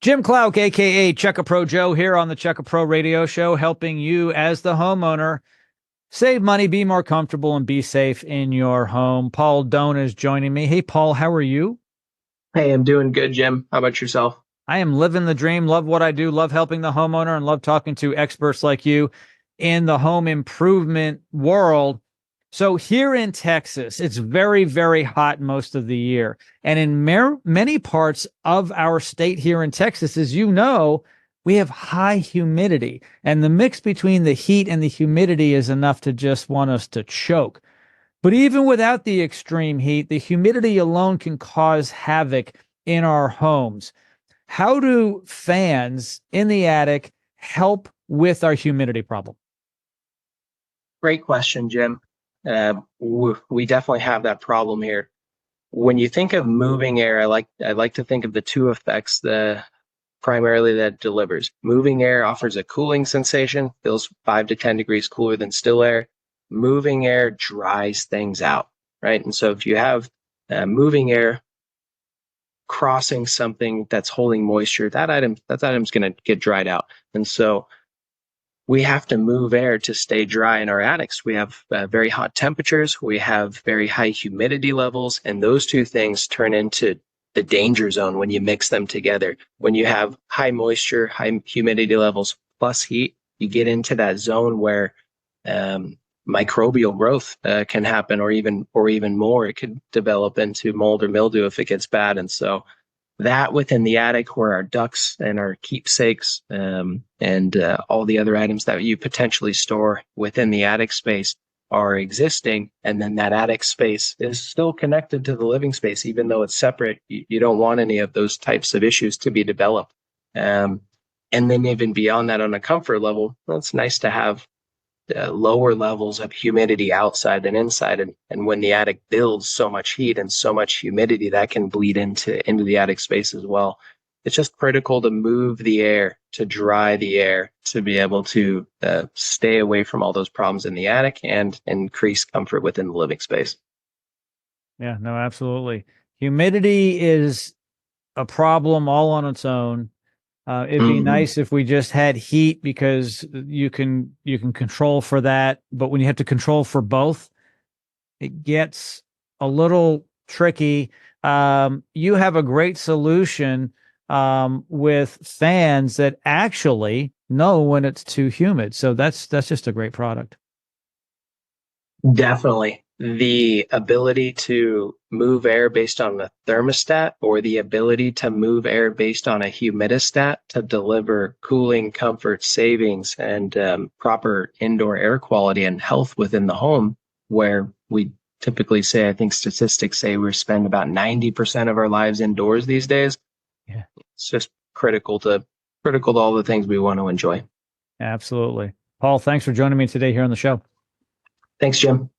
Jim Klauck, aka Check a Pro Joe, here on the Check a Pro Radio Show, helping you as the homeowner save money, be more comfortable, and be safe in your home. Paul Doane is joining me. Hey, Paul, how are you? Hey, I'm doing good, Jim. How about yourself? I am living the dream, love what I do, love helping the homeowner, and love talking to experts like you in the home improvement world. So here in Texas, it's very, very hot most of the year. And in many parts of our state here in Texas, as you know, we have high humidity. And the mix between the heat and the humidity is enough to just want us to choke. But even without the extreme heat, the humidity alone can cause havoc in our homes. How do fans in the attic help with our humidity problem? Great question, Jim. We definitely have that problem here. When you think of moving air, I like to think of the two effects the primarily that it delivers. Moving air offers a cooling sensation, feels 5 to 10 degrees cooler than still air. Moving air dries things out, right? And so if you have moving air crossing something that's holding moisture, that item's going to get dried out. And so we have to move air to stay dry in our attics. We have very hot temperatures, we have very high humidity levels, and those two things turn into the danger zone when you mix them together. When you have high moisture, high humidity levels plus heat, you get into that zone where microbial growth can happen, or even more. It could develop into mold or mildew if it gets bad. And so that within the attic, where our ducks and our keepsakes and all the other items that you potentially store within the attic space are existing, and then that attic space is still connected to the living space, even though it's separate. You don't want any of those types of issues to be developed. And then even beyond that, on a comfort level, well, it's nice to have lower levels of humidity outside than inside. And when the attic builds so much heat and so much humidity, that can bleed into the attic space as well. It's just critical to move the air, to dry the air, to be able to stay away from all those problems in the attic and increase comfort within the living space. Yeah, no, absolutely. Humidity is a problem all on its own. It'd be Mhm. nice if we just had heat because you can control for that, but when you have to control for both, it gets a little tricky. You have a great solution with fans that actually know when it's too humid. So that's just a great product. Definitely. The ability to move air based on the thermostat, or the ability to move air based on a humidistat to deliver cooling, comfort, savings, and proper indoor air quality and health within the home, where we typically say, I think statistics say we spend about 90% of our lives indoors these days. Yeah, It's just critical to all the things we want to enjoy. absolutely. Paul, thanks for joining me today here on the show. Thanks, Jim.